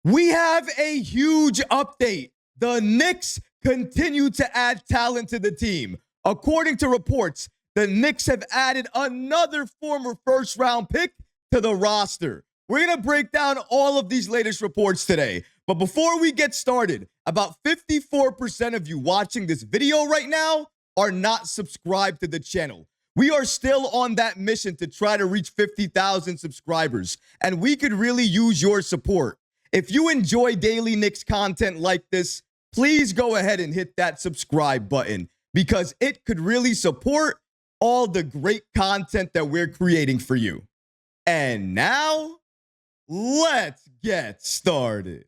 We have a huge update. The Knicks continue to add talent to the team. According to reports, the Knicks have added another former first-round pick to the roster. We're going to break down all of these latest reports today. But before we get started, about 54% of you watching this video right now are not subscribed to the channel. We are still on that mission to try to reach 50,000 subscribers, and we could really use your support. If you enjoy daily Knicks content like this, please go ahead and hit that subscribe button because it could really support all the great content that we're creating for you. And now, let's get started.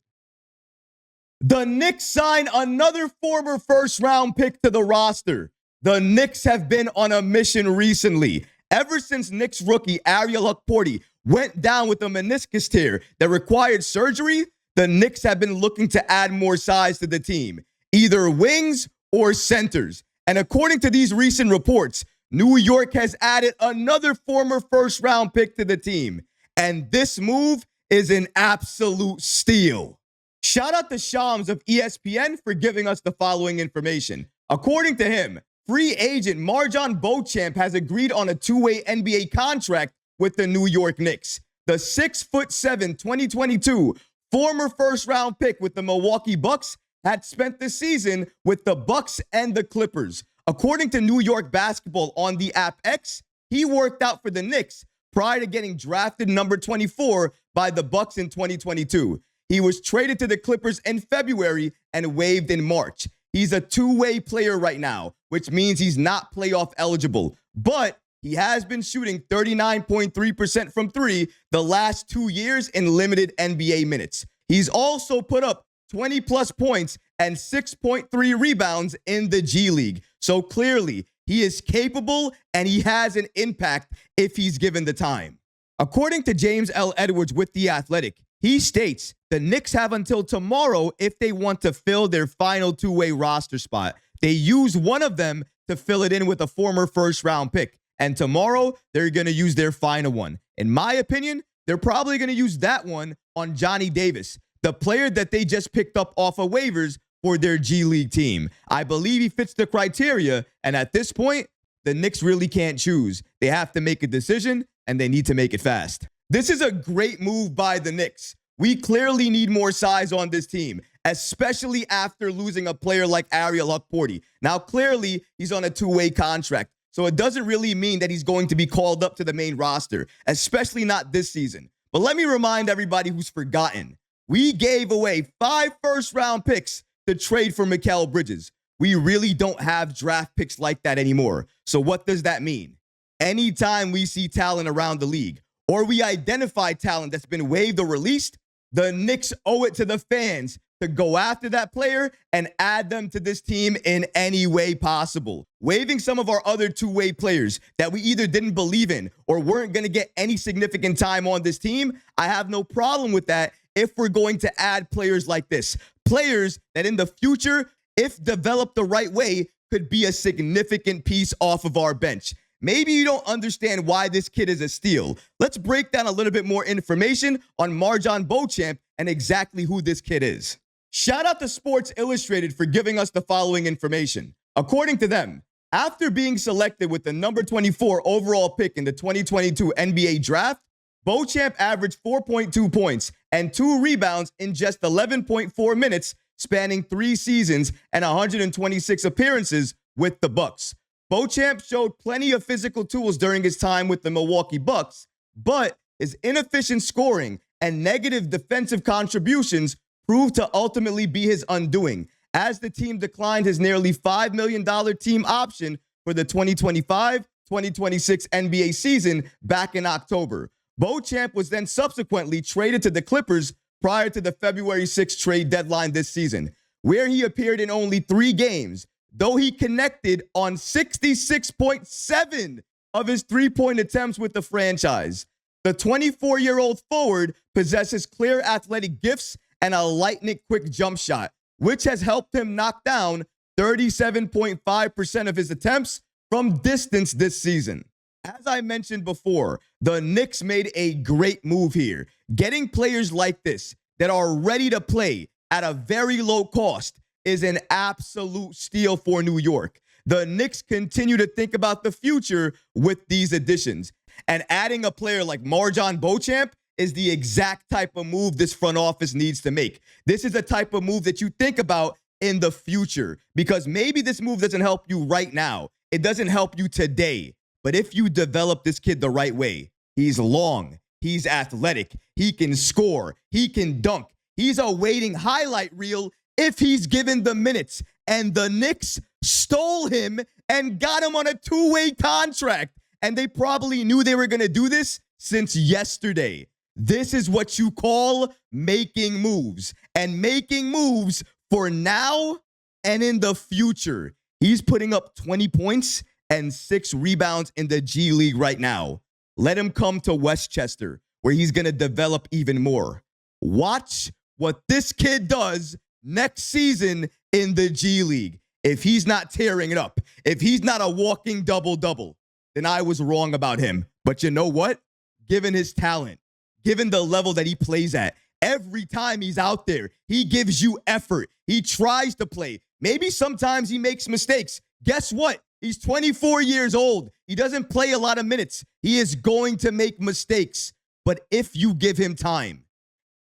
The Knicks sign another former first-round pick to the roster. The Knicks have been on a mission recently. Ever since Knicks rookie Ariel Hukporti went down with a meniscus tear that required surgery, the Knicks have been looking to add more size to the team, either wings or centers. And according to these recent reports, New York has added another former first-round pick to the team. And this move is an absolute steal. Shout out to Shams of ESPN for giving us the following information. According to him, free agent Marjon Beauchamp has agreed on a two-way NBA contract with the New York Knicks. The 6'7", 2022 former first-round pick with the Milwaukee Bucks had spent the season with the Bucks and the Clippers. According to New York Basketball on the app X, he worked out for the Knicks prior to getting drafted number 24 by the Bucks in 2022. He was traded to the Clippers in February and waived in March. He's a two-way player right now, which means he's not playoff eligible. But he has been shooting 39.3% from three the last 2 years in limited NBA minutes. He's also put up 20-plus points and 6.3 rebounds in the G League. So clearly, he is capable and he has an impact if he's given the time. According to James L. Edwards with The Athletic, he states the Knicks have until tomorrow if they want to fill their final two-way roster spot. They use one of them to fill it in with a former first-round pick. And tomorrow, they're going to use their final one. In my opinion, they're probably going to use that one on Johnny Davis, the player that they just picked up off of waivers for their G League team. I believe he fits the criteria, and at this point, the Knicks really can't choose. They have to make a decision, and they need to make it fast. This is a great move by the Knicks. We clearly need more size on this team, especially after losing a player like Ariel Hukporti. Now, clearly, he's on a two-way contract, so it doesn't really mean that he's going to be called up to the main roster, especially not this season. But let me remind everybody who's forgotten. We gave away 5 first-round picks to trade for Mikal Bridges. We really don't have draft picks like that anymore. So what does that mean? Anytime we see talent around the league, or we identify talent that's been waived or released, the Knicks owe it to the fans to go after that player and add them to this team in any way possible. Waiving some of our other two-way players that we either didn't believe in or weren't going to get any significant time on this team, I have no problem with that if we're going to add players like this. Players that in the future, if developed the right way, could be a significant piece off of our bench. Maybe you don't understand why this kid is a steal. Let's break down a little bit more information on Marjon Beauchamp and exactly who this kid is. Shout out to Sports Illustrated for giving us the following information. According to them, after being selected with the number 24 overall pick in the 2022 NBA draft, Beauchamp averaged 4.2 points and 2 rebounds in just 11.4 minutes, spanning 3 seasons and 126 appearances with the Bucks. Beauchamp showed plenty of physical tools during his time with the Milwaukee Bucks, but his inefficient scoring and negative defensive contributions proved to ultimately be his undoing, as the team declined his nearly $5 million team option for the 2025-2026 NBA season back in October. Beauchamp was then subsequently traded to the Clippers prior to the February 6th trade deadline this season, where he appeared in only 3 games, though he connected on 66.7 of his three-point attempts with the franchise. The 24-year-old forward possesses clear athletic gifts and a lightning-quick jump shot, which has helped him knock down 37.5% of his attempts from distance this season. As I mentioned before, the Knicks made a great move here, getting players like this that are ready to play at a very low cost is an absolute steal for New York. The Knicks continue to think about the future with these additions. And adding a player like Marjon Beauchamp is the exact type of move this front office needs to make. This is the type of move that you think about in the future, because maybe this move doesn't help you right now. It doesn't help you today. But if you develop this kid the right way, he's long, he's athletic, he can score, he can dunk. He's a waiting highlight reel if he's given the minutes. And the Knicks stole him and got him on a two-way contract. And they probably knew they were going to do this since yesterday. This is what you call making moves, and making moves for now and in the future. He's putting up 20 points and 6 rebounds in the G League right now. Let him come to Westchester, where he's going to develop even more. Watch what this kid does next season in the G League. If he's not tearing it up, if he's not a walking double-double, then I was wrong about him. But you know what? Given his talent, given the level that he plays at, every time he's out there, he gives you effort. He tries to play. Maybe sometimes he makes mistakes. Guess what? He's 24 years old. He doesn't play a lot of minutes. He is going to make mistakes. But if you give him time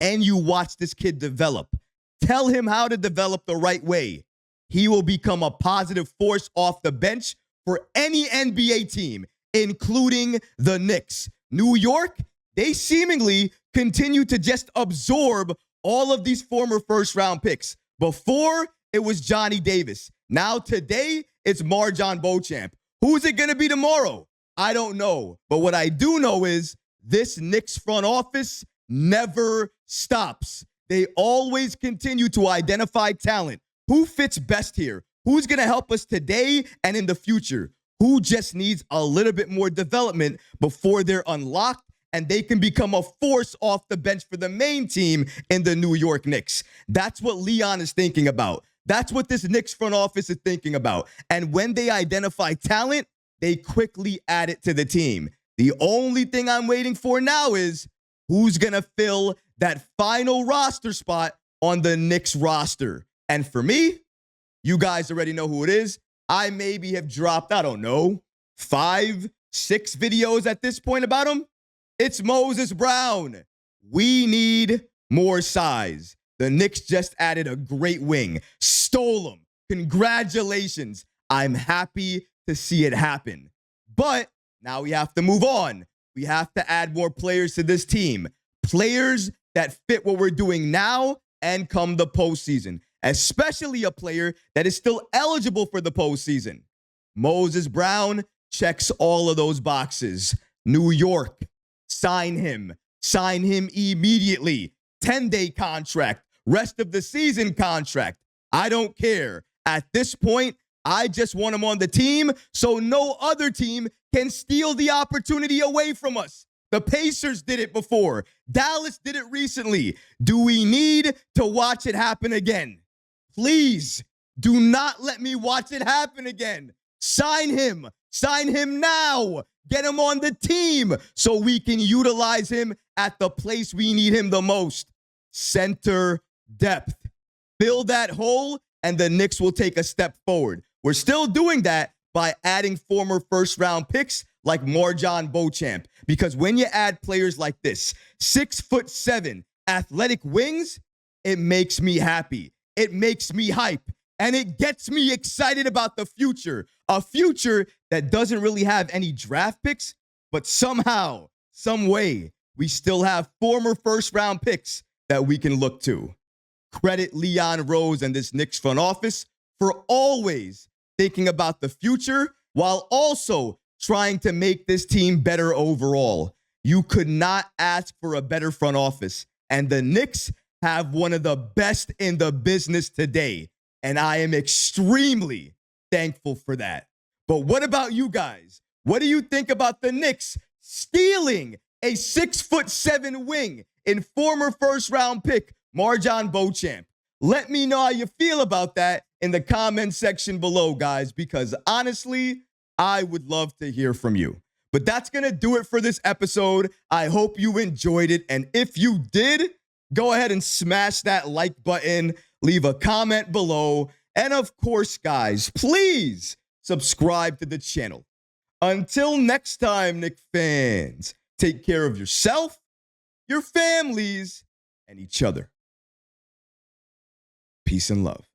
and you watch this kid develop, tell him how to develop the right way, he will become a positive force off the bench for any NBA team, including the Knicks. New York, they seemingly continue to just absorb all of these former first-round picks. Before, it was Johnny Davis. Now, today, it's Marjon Beauchamp. Who's it going to be tomorrow? I don't know. But what I do know is this Knicks front office never stops. They always continue to identify talent. Who fits best here? Who's going to help us today and in the future? Who just needs a little bit more development before they're unlocked and they can become a force off the bench for the main team in the New York Knicks? That's what Leon is thinking about. That's what this Knicks front office is thinking about. And when they identify talent, they quickly add it to the team. The only thing I'm waiting for now is who's going to fill that final roster spot on the Knicks roster. And for me, you guys already know who it is. I maybe have dropped, I don't know, 5, 6 videos at this point about him. It's Moses Brown. We need more size. The Knicks just added a great wing. Stole him. Congratulations. I'm happy to see it happen. But now we have to move on. We have to add more players to this team. Players that fit what we're doing now and come the postseason. Especially a player that is still eligible for the postseason. Moses Brown checks all of those boxes. New York, sign him. Sign him immediately. 10-day contract. Rest of the season contract. I don't care. At this point, I just want him on the team so no other team can steal the opportunity away from us. The Pacers did it before. Dallas did it recently. Do we need to watch it happen again? Please do not let me watch it happen again. Sign him. Sign him now. Get him on the team so we can utilize him at the place we need him the most. Center depth. Fill that hole and the Knicks will take a step forward. We're still doing that by adding former first-round picks like Marjon Beauchamp. Because when you add players like this, 6'7", athletic wings, it makes me happy. It makes me hype. And it gets me excited about the future. A future that doesn't really have any draft picks, but somehow, some way, we still have former first-round picks that we can look to. Credit Leon Rose and this Knicks front office for always thinking about the future while also trying to make this team better overall. You could not ask for a better front office. And the Knicks have one of the best in the business today. And I am extremely thankful for that. But what about you guys? What do you think about the Knicks stealing a 6'7" wing in former first-round pick Marjon Beauchamp? Let me know how you feel about that in the comment section below, guys, because honestly, I would love to hear from you. But that's going to do it for this episode. I hope you enjoyed it. And if you did, Go ahead and smash that like button, leave a comment below, and of course, guys, please subscribe to the channel. Until next time, Knicks fans, take care of yourself, your families, and each other. Peace and love.